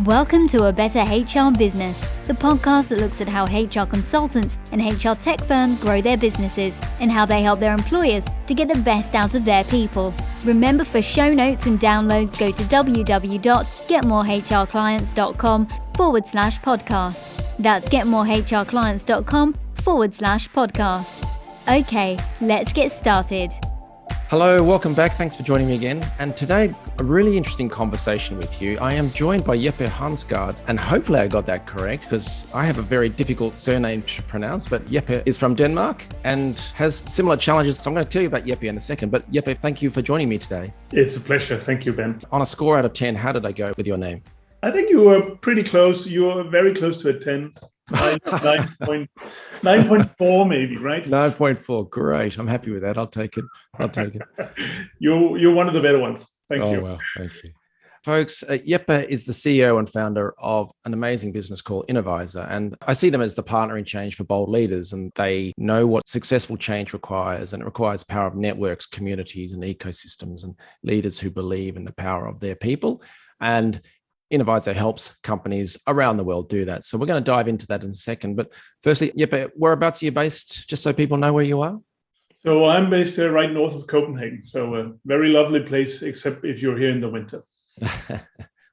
Welcome to A Better HR Business, the podcast that looks at how HR consultants and HR tech firms grow their businesses and how they help their employers to get the best out of their people. Remember, for show notes and downloads, go to www.getmorehrclients.com/podcast. That's getmorehrclients.com/podcast. Okay, let's get started. Hello, welcome back. Thanks for joining me again. And today, a really interesting conversation with you. I am joined by Jeppe Hansgaard, and hopefully I got that correct because I have a very difficult surname to pronounce, but Jeppe is from Denmark and has similar challenges. So I'm going to tell you about Jeppe in a second, but Jeppe, thank you for joining me today. It's a pleasure. Thank you, Ben. On a score out of 10, how did I go with your name? I think you were pretty close. You were very close to a 10. 9.4 maybe, right? 9.4. Great. I'm happy with that. I'll take it. You're one of the better ones. Thank you. Oh, well, thank you. Folks, Jeppe is the CEO and founder of an amazing business called Innovisor. And I see them as the partner in change for bold leaders. And they know what successful change requires. And it requires the power of networks, communities, and ecosystems, and leaders who believe in the power of their people. And Innovisor helps companies around the world do that. So we're going to dive into that in a second. But firstly, Jeppe, whereabouts are you based, just so people know where you are? So I'm based right north of Copenhagen. So a very lovely place, except if you're here in the winter. A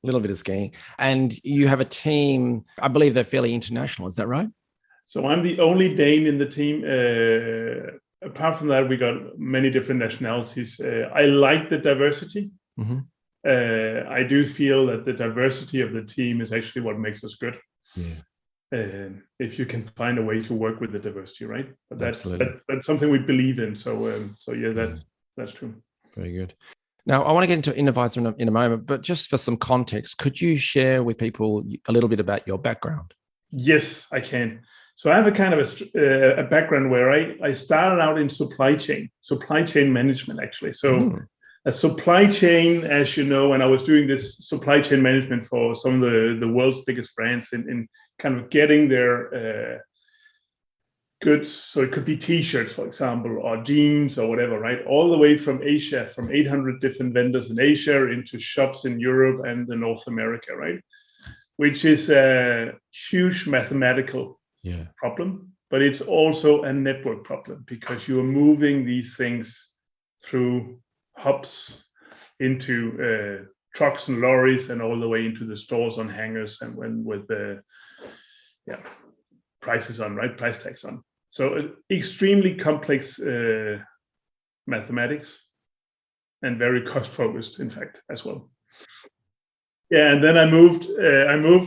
little bit of skiing. And you have a team, I believe they're fairly international. Is that right? So I'm the only Dane in the team. Apart from that, we got many different nationalities. I like the diversity. Mm-hmm. I do feel that the diversity of the team is actually what makes us good. Yeah. If you can find a way to work with the diversity, right? But that's something we believe in. So that's true. Very good. Now, I want to get into Innovisor in a moment, but just for some context, could you share with people a little bit about your background? Yes, I can. So I have a kind of a background where I started out in supply chain management, actually. So a supply chain, as you know, and I was doing this supply chain management for some of the world's biggest brands in kind of getting their goods. So it could be T-shirts, for example, or jeans or whatever, right? All the way from Asia, from 800 different vendors in Asia into shops in Europe and the North America, right? Which is a huge mathematical problem, but it's also a network problem because you are moving these things through hubs into trucks and lorries and all the way into the stores on hangers and with the prices on, right? Price tags on. So extremely complex mathematics and very cost focused, in fact, as well. Yeah, and then I moved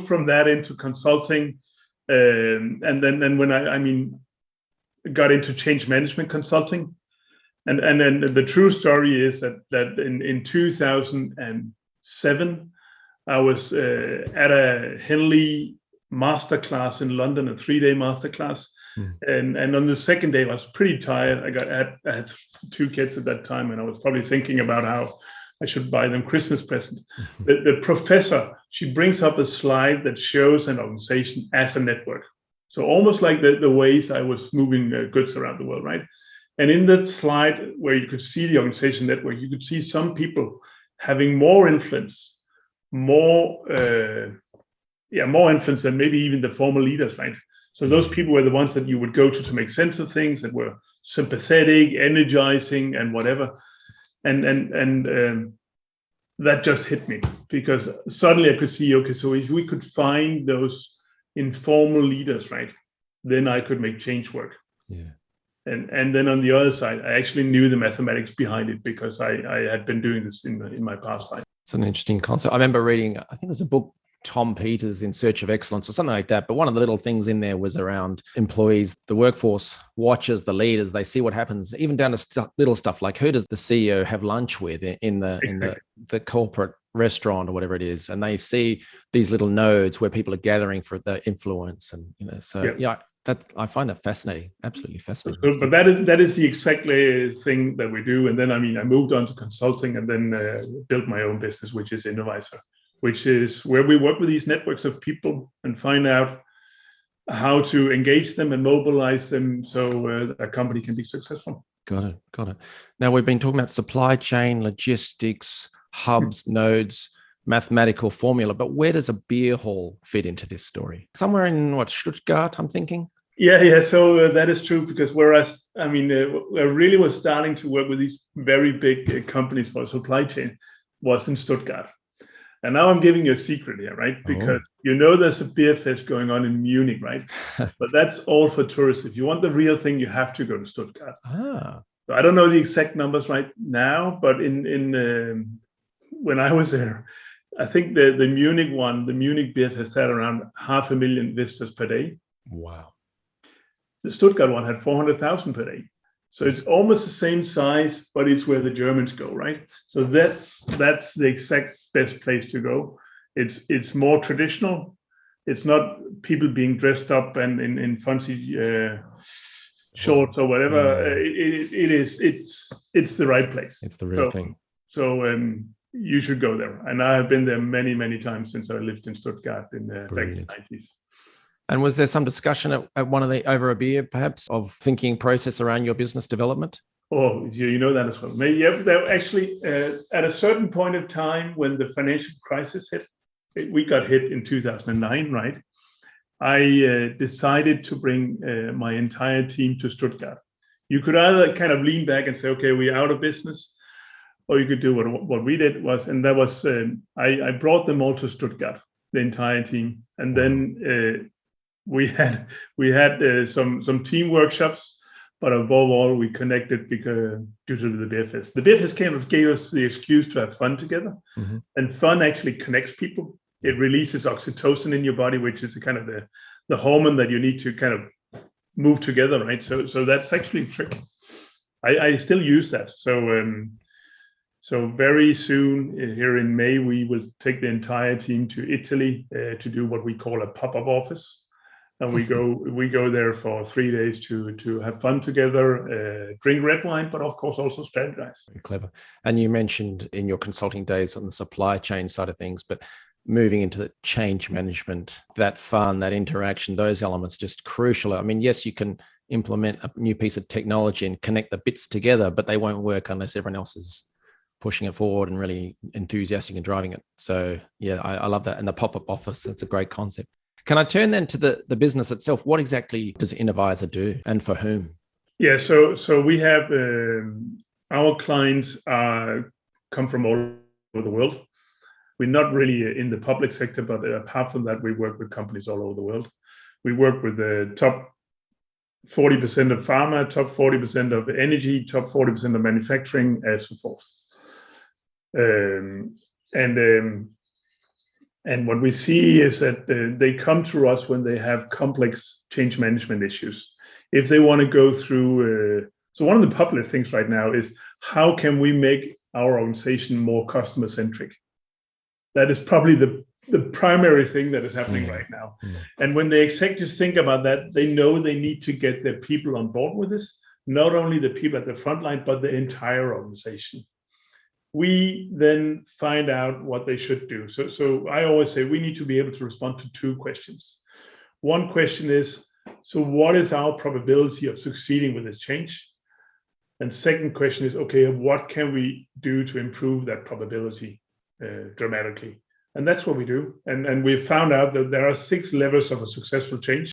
from that into consulting, and then when I got into change management consulting. And then the true story is that in 2007, I was at a Henley masterclass in London, a 3-day masterclass. And on the second day, I was pretty tired. I had 2 kids at that time, and I was probably thinking about how I should buy them Christmas present. The professor, she brings up a slide that shows an organization as a network. So almost like the ways I was moving goods around the world, right? And in that slide where you could see the organization network, you could see some people having more influence, more influence than maybe even the former leaders, right? So those people were the ones that you would go to make sense of things, that were sympathetic, energizing, and whatever. And that just hit me because suddenly I could see, okay, so if we could find those informal leaders, right, then I could make change work. Yeah. And then on the other side, I actually knew the mathematics behind it because I had been doing this in my past life. It's an interesting concept. I remember reading, I think it was a book, Tom Peters in Search of Excellence or something like that. But one of the little things in there was around employees. The workforce watches the leaders. They see what happens, even down to little stuff like who does the CEO have lunch with in the corporate restaurant or whatever it is. And they see these little nodes where people are gathering for the influence. And, I find that fascinating, absolutely fascinating. But that is the exactly thing that we do. And then, I moved on to consulting and then built my own business, which is Innovisor, which is where we work with these networks of people and find out how to engage them and mobilize them so a company can be successful. Got it. Now, we've been talking about supply chain, logistics, hubs, nodes. mathematical formula, but where does a beer hall fit into this story? Somewhere in Stuttgart, I'm thinking? Yeah. So that is true, because whereas, I really was starting to work with these very big companies for supply chain was in Stuttgart. And now I'm giving you a secret here, right? Because there's a beer fest going on in Munich, right? But that's all for tourists. If you want the real thing, you have to go to Stuttgart. So I don't know the exact numbers right now, but in when I was there, I think the Munich beer fest had around 500,000 visitors per day. Wow. The Stuttgart one had 400,000 per day. So it's almost the same size, but it's where the Germans go, right? So that's the exact best place to go. It's more traditional. It's not people being dressed up and in fancy shorts or whatever. It's the right place. It's the real thing. So you should go there. And I have been there many, many times since I lived in Stuttgart back in the 90s. And was there some discussion at one of the over a beer, perhaps, of thinking process around your business development? Oh, you know that as well. There actually, at a certain point of time when the financial crisis hit, we got hit in 2009, right? I decided to bring my entire team to Stuttgart. You could either kind of lean back and say, okay, we're out of business, or you could do what we did was, and that was, I brought them all to Stuttgart, the entire team. And then we had some team workshops, but above all, we connected due to the beer fest. The beer fest kind of gave us the excuse to have fun together, and fun actually connects people. It releases oxytocin in your body, which is kind of the hormone that you need to kind of move together, right? So that's actually a trick. I still use that. So very soon here in May, we will take the entire team to Italy to do what we call a pop-up office. And we go there for 3 days to have fun together, drink red wine, but of course also strategize. Very clever. And you mentioned in your consulting days on the supply chain side of things, but moving into the change management, that fun, that interaction, those elements just crucial. I mean, yes, you can implement a new piece of technology and connect the bits together, but they won't work unless everyone else is pushing it forward and really enthusiastic and driving it. So yeah, I love that. And the pop-up office, that's a great concept. Can I turn then to the business itself? What exactly does Innovisor do, and for whom? Yeah, so we have our clients come from all over the world. We're not really in the public sector, but apart from that, we work with companies all over the world. We work with the top 40% of pharma, top 40% of energy, top 40% of manufacturing, and so forth. And what we see is that they come to us when they have complex change management issues. If they want to go through, so one of the popular things right now is how can we make our organization more customer centric? That is probably the primary thing that is happening right now. And when the executives think about that, they know they need to get their people on board with this, not only the people at the front line, but the entire organization. We then find out what they should do. So I always say we need to be able to respond to two questions. One question is, so what is our probability of succeeding with this change? And second question is, okay, what can we do to improve that probability dramatically? And that's what we do. And we've found out that there are 6 levels of a successful change.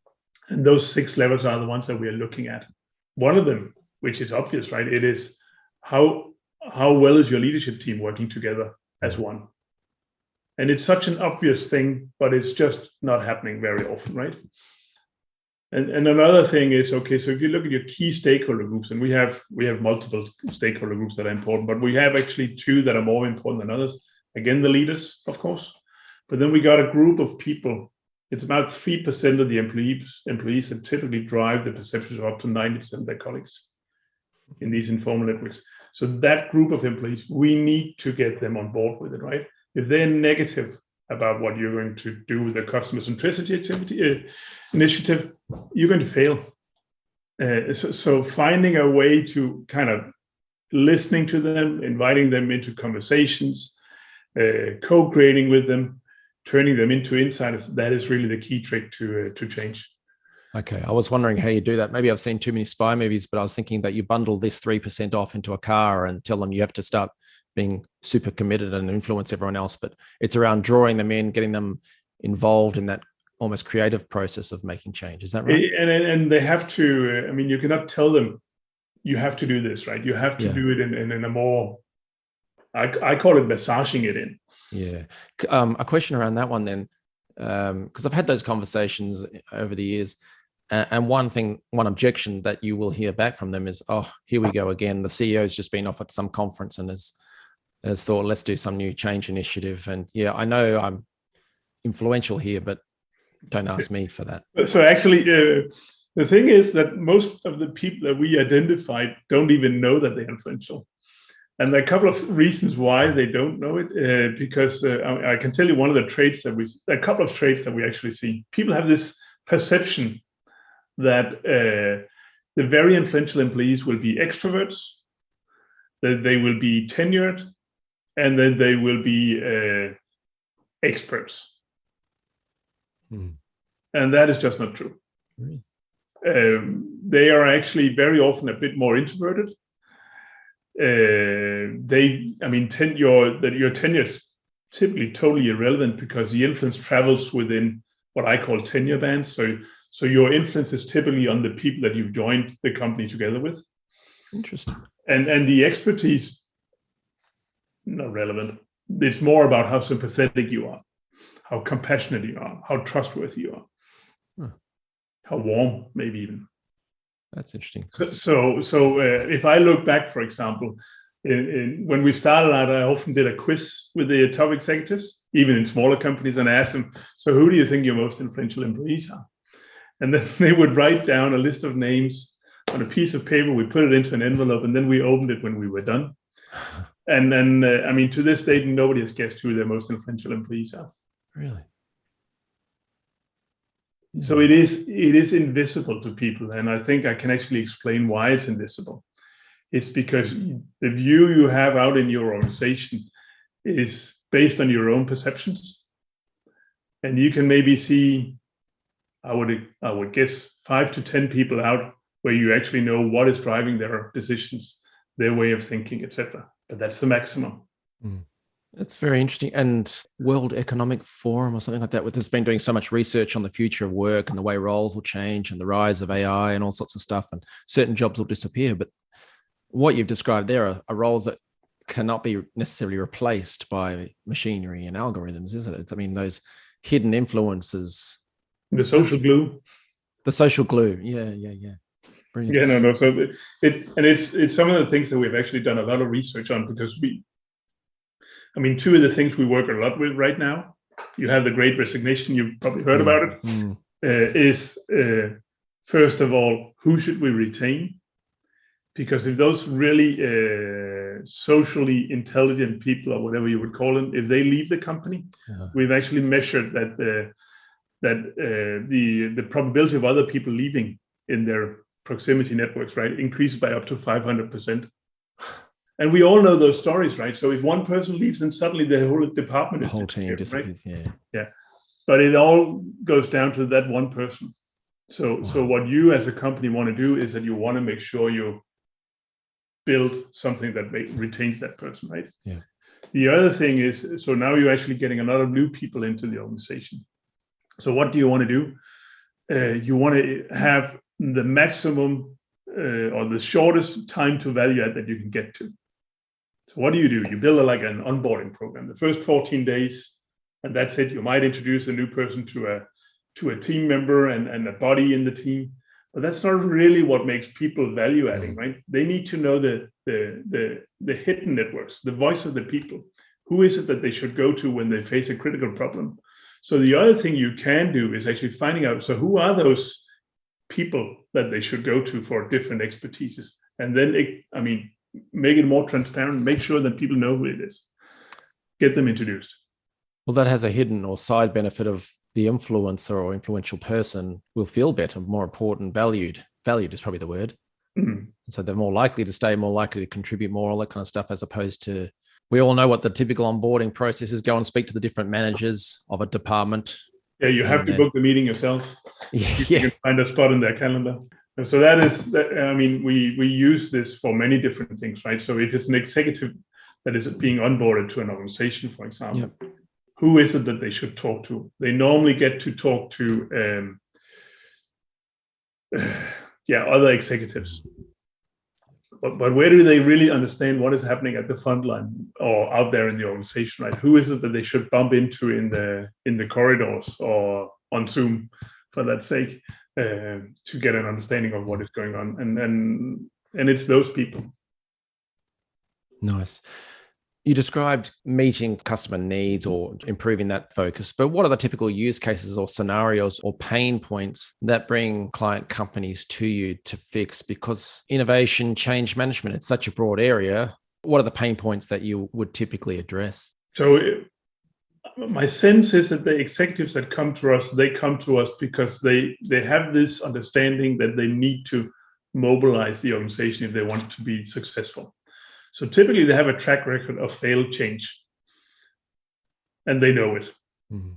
And those 6 levels are the ones that we are looking at. One of them, which is obvious, right? It is how well is your leadership team working together as one? And it's such an obvious thing, but it's just not happening very often, right? And another thing is, okay, so if you look at your key stakeholder groups, and we have multiple stakeholder groups that are important, but we have actually 2 that are more important than others. Again, the leaders, of course, but then we got a group of people. It's about 3% of the employees that typically drive the perceptions of up to 90% of their colleagues in these informal networks. So that group of employees, we need to get them on board with it, right? If they're negative about what you're going to do with the customer centricity initiative, you're going to fail. So finding a way to kind of listening to them, inviting them into conversations, co-creating with them, turning them into insiders, that is really the key trick to change. Okay, I was wondering how you do that. Maybe I've seen too many spy movies, but I was thinking that you bundle this 3% off into a car and tell them you have to start being super committed and influence everyone else, but it's around drawing them in, getting them involved in that almost creative process of making change. Is that right? And they have to, I mean, you cannot tell them you have to do this, right? You have to do it in a more, I call it massaging it in. Yeah. A question around that one then, because I've had those conversations over the years. And one objection that you will hear back from them is, oh, here we go again. The CEO's just been off at some conference and has thought, let's do some new change initiative. And yeah, I know I'm influential here, but don't ask me for that. So actually, the thing is that most of the people that we identified don't even know that they're influential. And there are a couple of reasons why they don't know it, because I can tell you one of the traits a couple of traits that we actually see. People have this perception that the very influential employees will be extroverts, that they will be tenured, and then they will be experts. And that is just not true. They are actually very often a bit more introverted. Your tenure is typically totally irrelevant because the influence travels within what I call tenure bands. So your influence is typically on the people that you've joined the company together with. Interesting. And the expertise, not relevant. It's more about how sympathetic you are, how compassionate you are, how trustworthy you are, how warm, maybe even. That's interesting. So if I look back, for example, when we started out, I often did a quiz with the top executives, even in smaller companies, and I asked them, so who do you think your most influential employees are? And then they would write down a list of names on a piece of paper. We put it into an envelope, and then we opened it when we were done. And then, to this date, nobody has guessed who their most influential employees are. Really? So it is invisible to people, and I think I can actually explain why it's invisible. It's because the view you have out in your organization is based on your own perceptions, and you can maybe see, I would guess 5 to 10 people out where you actually know what is driving their decisions, their way of thinking, etc. But that's the maximum. That's very interesting. And World Economic Forum or something like that, has been doing so much research on the future of work and the way roles will change and the rise of AI and all sorts of stuff, and certain jobs will disappear. But what you've described there are roles that cannot be necessarily replaced by machinery and algorithms, isn't it? I mean, those hidden influences. The social glue. The social glue. Yeah. Brilliant. Yeah, no. So it's some of the things that we've actually done a lot of research on, because two of the things we work a lot with right now, you have the Great Resignation, you've probably heard about it, is first of all, who should we retain? Because if those really socially intelligent people, or whatever you would call them, if they leave the company, we've actually measured that the probability of other people leaving in their proximity networks, right, increases by up to 500%. And we all know those stories, right? So if one person leaves, then suddenly the whole department, the whole team disappears, right? Yeah. But it all goes down to that one person. So what you as a company want to do is that you want to make sure you build something that retains that person, right? Yeah. The other thing is, so now you're actually getting a lot of new people into the organization. So what do you want to do? You want to have the maximum or the shortest time to value add that you can get to. So what do? You build an onboarding program. The first 14 days, and that's it. You might introduce a new person to a team member and a body in the team, but that's not really what makes people value adding, right? They need to know the hidden networks, the voice of the people. Who is it that they should go to when they face a critical problem? So the other thing you can do is actually finding out, so who are those people that they should go to for different expertises? And then, make it more transparent, make sure that people know who it is. Get them introduced. Well, that has a hidden or side benefit of the influencer or influential person will feel better, more important, valued. Valued is probably the word. So they're more likely to stay, more likely to contribute more, all that kind of stuff, as opposed to, we all know what the typical onboarding process is. Go and speak to the different managers of a department. Yeah, you have to book the meeting yourself. You can find a spot in their calendar. So that is, we use this for many different things, right? So if it's an executive that is being onboarded to an organization, for example, Yep. who is it that they should talk to? They normally get to talk to other executives. But where do they really understand what is happening at the front line or out there in the organization, right? Who is it that they should bump into in the corridors or on Zoom, for that sake, to get an understanding of what is going on? And it's those people. Nice. You described meeting customer needs or improving that focus, but what are the typical use cases or scenarios or pain points that bring client companies to you to fix? Because innovation, change management, it's such a broad area. What are the pain points that you would typically address? So my sense is that the executives that come to us, they come to us because they have this understanding that they need to mobilize the organization if they want to be successful. So typically they have a track record of failed change, and they know it. Mm-hmm.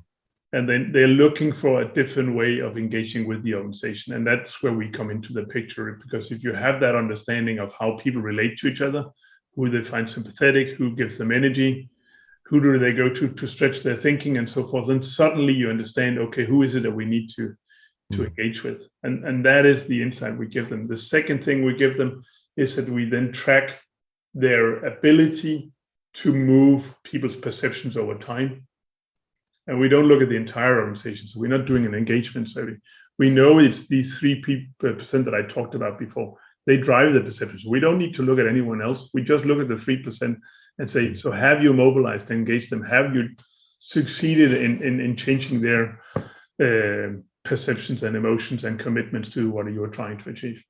And then they're looking for a different way of engaging with the organization. And that's where we come into the picture, because if you have that understanding of how people relate to each other, who they find sympathetic, who gives them energy, who do they go to stretch their thinking and so forth, then suddenly you understand, okay, who is it that we need to engage with? And that is the insight we give them. The second thing we give them is that we then track their ability to move people's perceptions over time. And we don't look at the entire organization. So we're not doing an engagement survey. We know it's these 3% that I talked about before. They drive the perceptions. We don't need to look at anyone else. We just look at the 3% and say, so have you mobilized to engage them? Have you succeeded in changing their perceptions and emotions and commitments to what you're trying to achieve?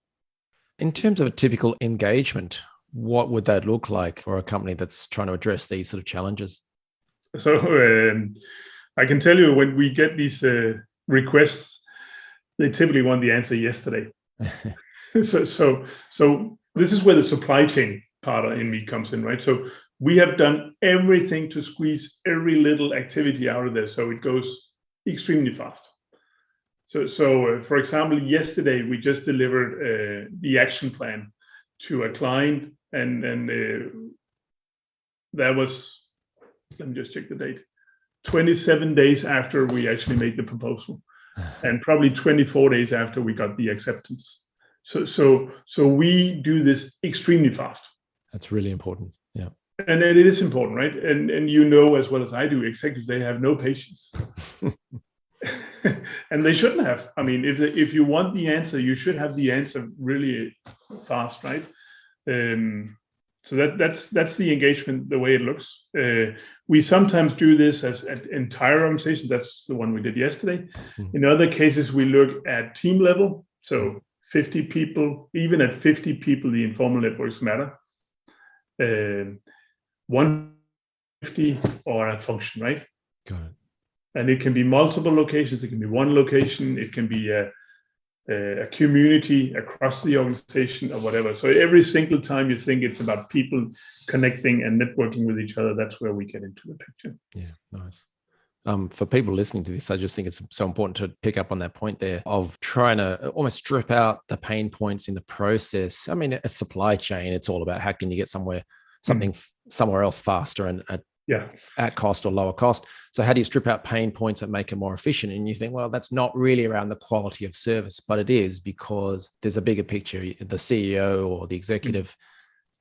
In terms of a typical engagement, what would that look like for a company that's trying to address these sort of challenges? So I can tell you, when we get these requests, they typically want the answer yesterday. So this is where the supply chain part in me comes in, right? So we have done everything to squeeze every little activity out of there, so it goes extremely fast. So for example, yesterday we just delivered the action plan to a client, and that was, let me just check the date, 27 days after we actually made the proposal, and probably 24 days after we got the acceptance. So we do this extremely fast. That's really important. Yeah. And it is important, right? And you know as well as I do, executives, they have no patience. And they shouldn't have. I mean, if you want the answer, you should have the answer really fast, right? So that's the engagement, the way it looks. We sometimes do this as an entire organization. That's the one we did yesterday. Mm-hmm. In other cases, we look at team level. So 50 people, even at 50 people, the informal networks matter. 150 or a function, right? Got it. And it can be multiple locations. It can be one location. It can be a community across the organization or whatever. So every single time you think it's about people connecting and networking with each other, that's where we get into the picture. Yeah, nice. For people listening to this, I just think it's so important to pick up on that point there of trying to almost strip out the pain points in the process. I mean, a supply chain, it's all about how can you get somewhere else faster and at cost or lower cost. So how do you strip out pain points that make it more efficient? And you think, well, that's not really around the quality of service, but it is, because there's a bigger picture. The CEO or the executive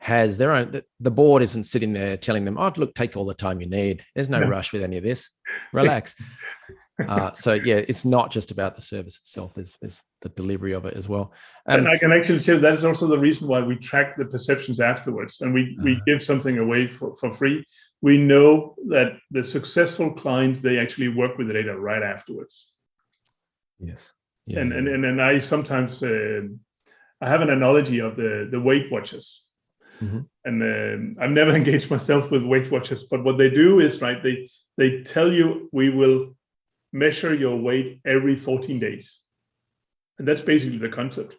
has their own, the board isn't sitting there telling them, oh, look, take all the time you need. There's no rush with any of this. Relax. So it's not just about the service itself. There's the delivery of it as well. And I can actually say that is also the reason why we track the perceptions afterwards, and we give something away for free. We know that the successful clients, they actually work with the data right afterwards. Yes. Yeah. And I sometimes I have an analogy of the Weight Watchers. Mm-hmm. And I've never engaged myself with Weight Watchers, but what they do is, right, they tell you, we will measure your weight every 14 days. And that's basically the concept.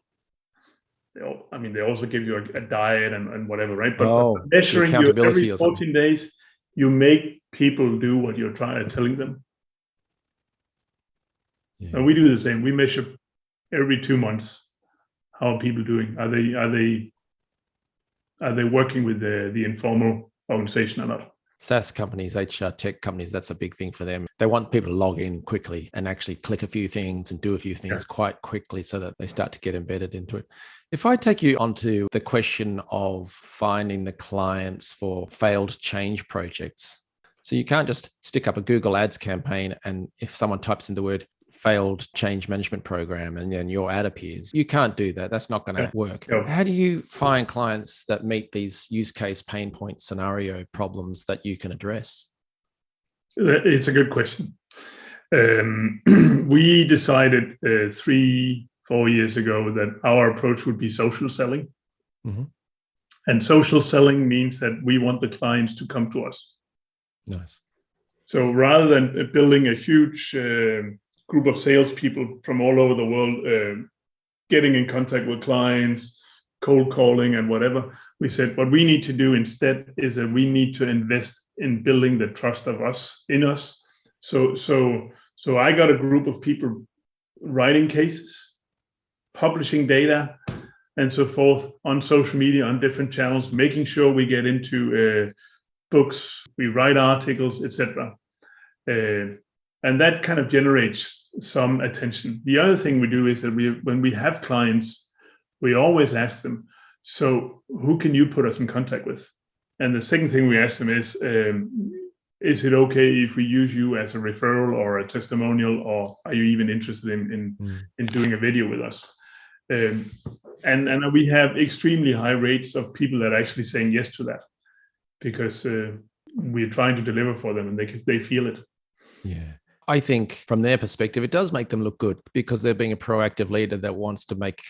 They also give you a diet and whatever, right? But measuring you every 14 days, you make people do what you're telling them. Yeah. And we do the same. We measure every 2 months. How are people doing? Are they working with the informal organization or not. SaaS companies, HR tech companies, that's a big thing for them. They want people to log in quickly and actually click a few things and do a few things quite quickly so that they start to get embedded into it. If I take you onto the question of finding the clients for failed change projects, so you can't just stick up a Google Ads campaign and if someone types in the word failed change management program and then your ad appears, you can't do that. That's not going to work. No. How do you find clients that meet these use case pain point scenario problems that you can address? It's a good question. We decided 3-4 years ago that our approach would be social selling. Mm-hmm. And social selling means that we want the clients to come to us. Nice. So rather than building a huge group of salespeople from all over the world, getting in contact with clients, cold calling and whatever, we said what we need to do instead is that we need to invest in building the trust of us in us. So I got a group of people writing cases, publishing data, and so forth on social media, on different channels, making sure we get into books, we write articles, etc. And that kind of generates some attention. The other thing we do is that when we have clients, we always ask them, so who can you put us in contact with? And the second thing we ask them is it okay if we use you as a referral or a testimonial, or are you even interested in doing a video with us? And we have extremely high rates of people that are actually saying yes to that, because we're trying to deliver for them and they feel it. Yeah. I think from their perspective, it does make them look good because they're being a proactive leader that wants to make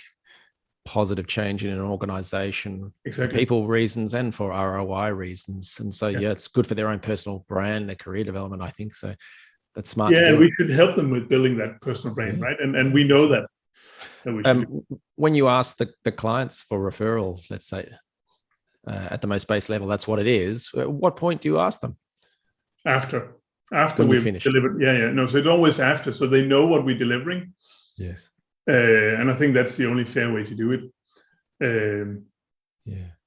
positive change in an organization, for people reasons and for ROI reasons. And so, it's good for their own personal brand, their career development, I think. So that's smart. Yeah, we should help them with building that personal brand, right? And we know that we should when you ask the clients for referrals, let's say at the most base level, that's what it is. At what point do you ask them? After we've finished. delivered. No, so it's always after, so they know what we're delivering. Yes. And I think that's the only fair way to do it.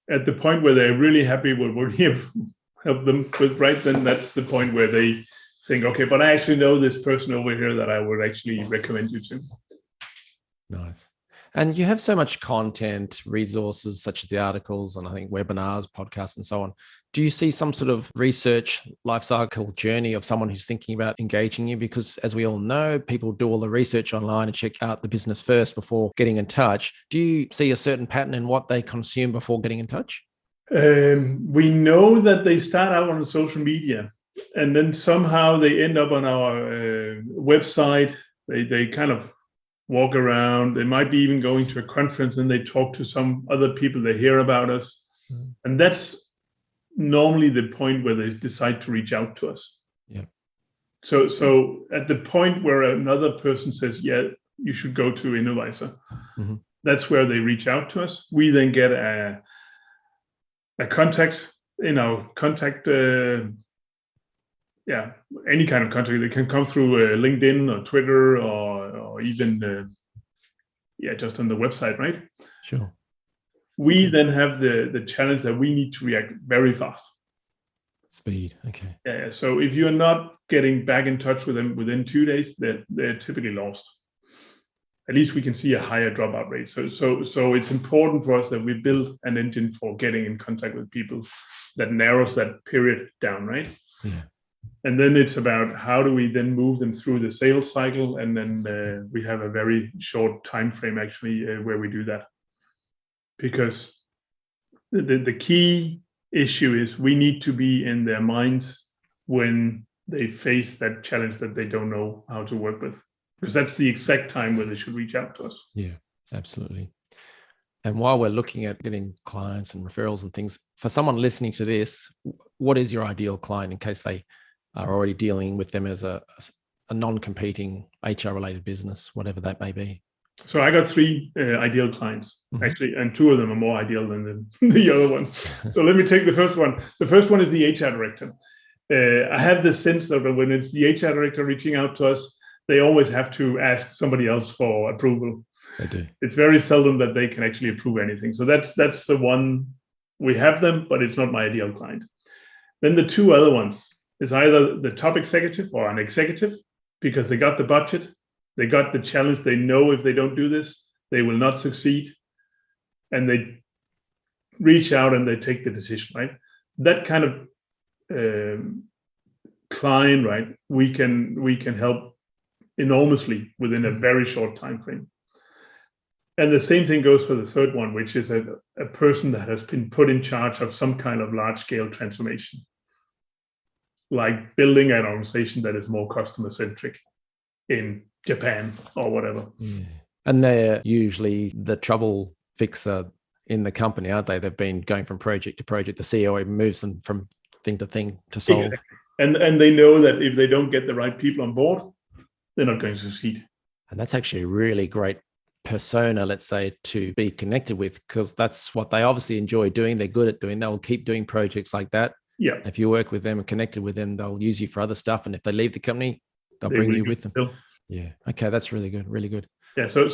At the point where they're really happy with what we have helped them with, right, then that's the point where they think, okay, but I actually know this person over here that I would actually recommend you to. Nice. And you have so much content, resources such as the articles and I think webinars, podcasts, and so on. Do you see some sort of research life cycle journey of someone who's thinking about engaging you? Because as we all know, people do all the research online and check out the business first before getting in touch. Do you see a certain pattern in what they consume before getting in touch? We know that they start out on social media and then somehow they end up on our website. They kind of walk around. They might be even going to a conference and they talk to some other people. They hear about us. And that's normally the point where they decide to reach out to us. Yeah. So at the point where another person says, yeah, you should go to Innovisor, that's where they reach out to us. We then get a contact, contact, any kind of contact. They can come through LinkedIn or Twitter or even just on the website, right? Sure. We then have the challenge that we need to react very fast. Speed. Okay. Yeah. So if you're not getting back in touch with them within 2 days, they're typically lost. At least we can see a higher dropout rate. So it's important for us that we build an engine for getting in contact with people that narrows that period down, right? Yeah. And then it's about how do we then move them through the sales cycle, and then we have a very short time frame actually where we do that. Because the key issue is we need to be in their minds when they face that challenge that they don't know how to work with, because that's the exact time where they should reach out to us. Yeah, absolutely. And while we're looking at getting clients and referrals and things, for someone listening to this, what is your ideal client in case they are already dealing with them as a non-competing HR-related business, whatever that may be? So I got 3 ideal clients, actually, and 2 of them are more ideal than the other one. So let me take the first one. The first one is the HR director. I have the sense that when it's the HR director reaching out to us, they always have to ask somebody else for approval. They do. It's very seldom that they can actually approve anything. So that's the one. We have them, but it's not my ideal client. Then the two other ones is either the top executive or an executive, because they got the budget, they got the challenge, they know if they don't do this, they will not succeed, and they reach out and they take the decision, right? That kind of client, right, we can help enormously within a very short time frame. And the same thing goes for the third one, which is a person that has been put in charge of some kind of large-scale transformation, like building an organization that is more customer-centric in Japan or whatever. Yeah. And they're usually the trouble fixer in the company, aren't they? They've been going from project to project. The CEO moves them from thing to thing to solve. Exactly. And they know that if they don't get the right people on board, they're not going to succeed. And that's actually a really great persona, let's say, to be connected with, because that's what they obviously enjoy doing. They're good at doing. They'll keep doing projects like that. Yeah. If you work with them and connected with them, they'll use you for other stuff. And if they leave the company, they'll bring you with them. Still. Yeah. Okay. That's really good. Really good. Yeah. So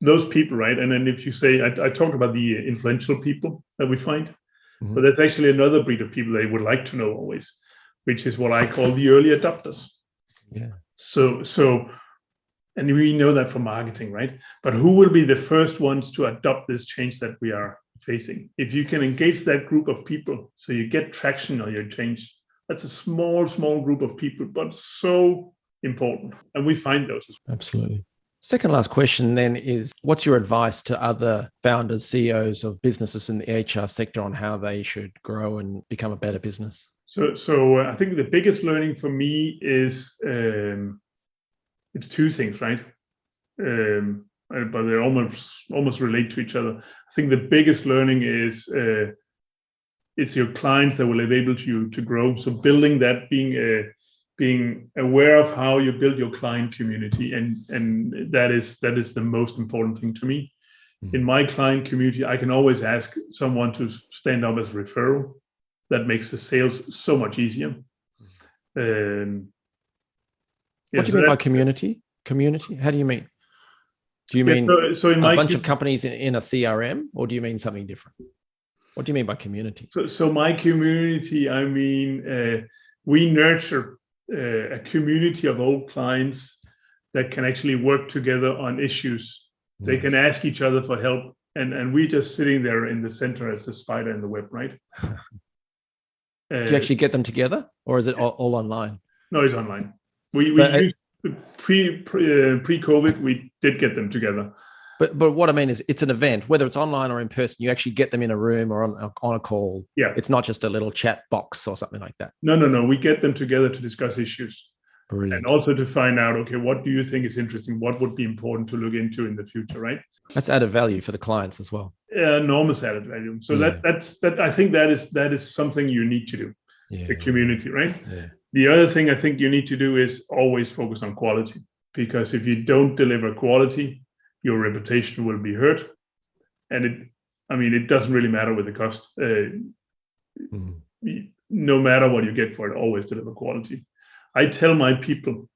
those people, right? And then if you say, I talked about the influential people that we find, but that's actually another breed of people they would like to know always, which is what I call the early adopters. Yeah. So, and we know that from marketing, right? But who will be the first ones to adopt this change that we are facing? If you can engage that group of people, so you get traction on your change, that's a small group of people, but so important. And we find those as well. Absolutely. Second last question then is, what's your advice to other founders, CEOs of businesses in the HR sector on how they should grow and become a better business? So I think the biggest learning for me is it's two things, right? But they almost relate to each other. I think the biggest learning is it's your clients that will enable you to grow. So building that, being aware of how you build your client community, and that is the most important thing to me. In my client community, I can always ask someone to stand up as a referral. That makes the sales so much easier. What do you mean by community? Community? How do you mean? Do you mean so in a bunch of companies in a CRM, or do you mean something different? What do you mean by community? So my community, I mean, we nurture a community of old clients that can actually work together on issues. Nice. They can ask each other for help, and we just sitting there in the center as the spider in the web, right? Do you actually get them together, or is it all online? No, it's online. We used pre-COVID, we did get them together. But what I mean is, it's an event, whether it's online or in person. You actually get them in a room or on a call. Yeah, it's not just a little chat box or something like that. No. We get them together to discuss issues. Brilliant. And also to find out, okay, what do you think is interesting? What would be important to look into in the future, right? That's added value for the clients as well. Enormous added value. So that's I think that is something you need to do. Yeah. The community, right? Yeah. The other thing I think you need to do is always focus on quality, because if you don't deliver quality, your reputation will be hurt. And it doesn't really matter with the cost. No matter what you get for it, always deliver quality. I tell my people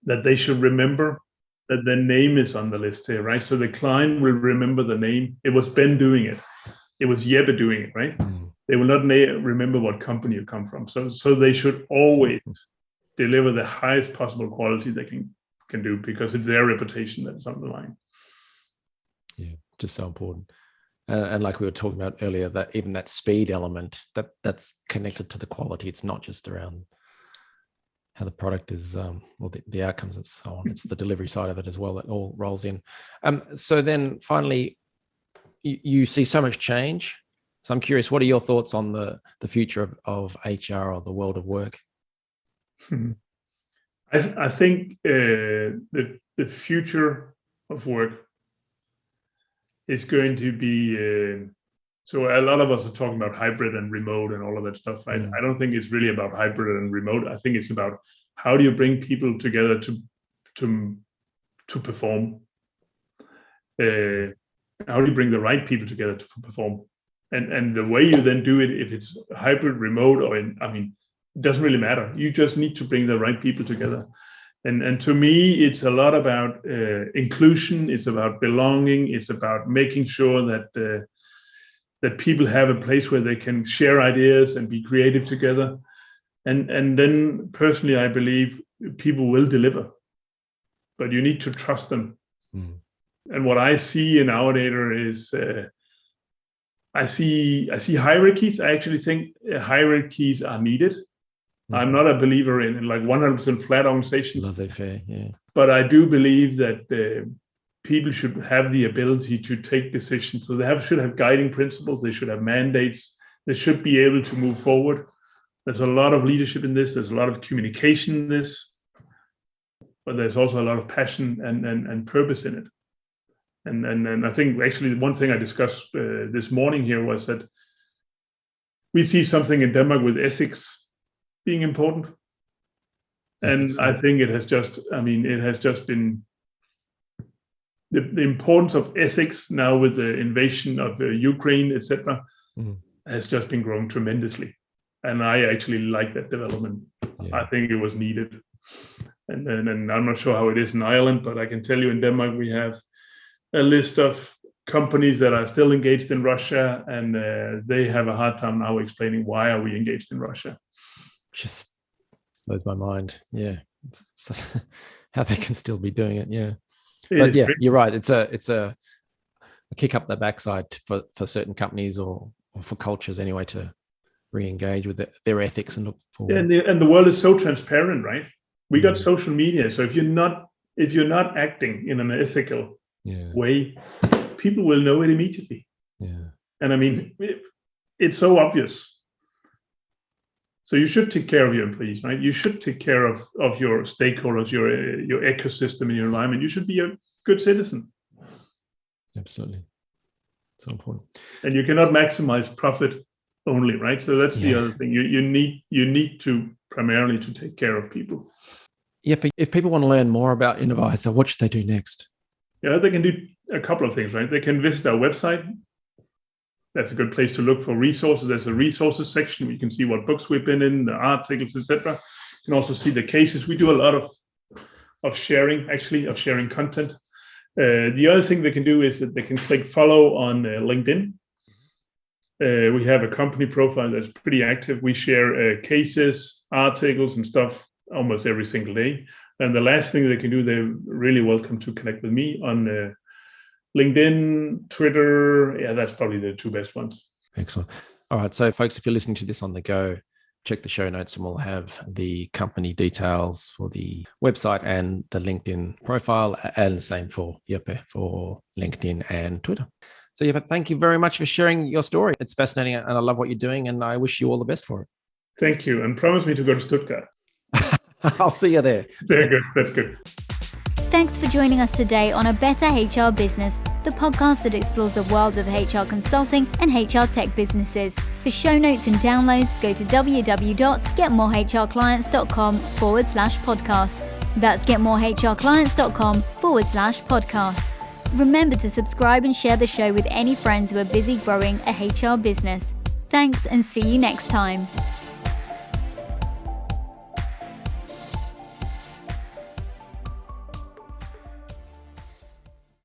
that they should remember that their name is on the list here, right? So the client will remember the name. It was Ben doing it. It was Jeppe doing it, right? They will not remember what company you come from. So they should always deliver the highest possible quality they can do, because it's their reputation that's on the line. Yeah, just so important. And like we were talking about earlier, that even that speed element, that's connected to the quality. It's not just around how the product is, the outcomes and so on. It's the delivery side of it as well that all rolls in. So then finally, you see so much change. So I'm curious, what are your thoughts on the future of HR or the world of work? I think the future of work is going to be, so a lot of us are talking about hybrid and remote and all of that stuff, right? I don't think it's really about hybrid and remote. I think it's about how do you bring people together to perform? How do you bring the right people together to perform? And the way you then do it, if it's hybrid, remote, or it doesn't really matter. You just need to bring the right people together. And to me, it's a lot about inclusion. It's about belonging. It's about making sure that that people have a place where they can share ideas and be creative together. And then personally, I believe people will deliver, but you need to trust them. Mm. And what I see in our data is I see hierarchies. I actually think hierarchies are needed. Mm. I'm not a believer in like 100% flat organizations. Laissez-faire, yeah. But I do believe that people should have the ability to take decisions. So they should have guiding principles. They should have mandates. They should be able to move forward. There's a lot of leadership in this. There's a lot of communication in this. But there's also a lot of passion and purpose in it. And I think actually one thing I discussed this morning here was that we see something in Denmark with ethics being important. And I think it has just been the importance of ethics now with the invasion of Ukraine, etc., has just been growing tremendously. And I actually like that development. Yeah. I think it was needed. And I'm not sure how it is in Ireland, but I can tell you in Denmark, we have a list of companies that are still engaged in Russia, and they have a hard time now explaining why are we engaged in Russia. Just blows my mind. Yeah. It's how they can still be doing it. Yeah. But yeah, you're right. It's a kick up the backside for certain companies or for cultures anyway to re-engage with their ethics and look forward. Yeah, and the world is so transparent, right? We got social media, so if you're not acting in an ethical way, people will know it immediately. Yeah. And I mean, it's so obvious. So you should take care of your employees, right? You should take care of your stakeholders, your ecosystem and your environment. You should be a good citizen. Absolutely. So important. And you cannot maximize profit only, right? So that's the other thing. You need to primarily to take care of people. Yeah, but if people want to learn more about Innovisor, what should they do next? Yeah, they can do a couple of things, right? They can visit our website. That's a good place to look for resources. There's a resources section where you can see what books we've been in, the articles, etc. You can also see the cases. We do a lot of sharing content. The other thing they can do is that they can click follow on LinkedIn. We have a company profile that's pretty active. We share cases, articles, and stuff almost every single day. And the last thing they can do, they're really welcome to connect with me on LinkedIn, Twitter. Yeah, that's probably the two best ones. Excellent. All right. So folks, if you're listening to this on the go, check the show notes and we'll have the company details for the website and the LinkedIn profile, and the same for Jeppe for LinkedIn and Twitter. So Jeppe, thank you very much for sharing your story. It's fascinating and I love what you're doing and I wish you all the best for it. Thank you. And promise me to go to Stuttgart. I'll see you there. Very good. That's good. Thanks for joining us today on A Better HR Business, the podcast that explores the world of HR consulting and HR tech businesses. For show notes and downloads, go to www.getmorehrclients.com/podcast. That's getmorehrclients.com/podcast. Remember to subscribe and share the show with any friends who are busy growing a HR business. Thanks and see you next time.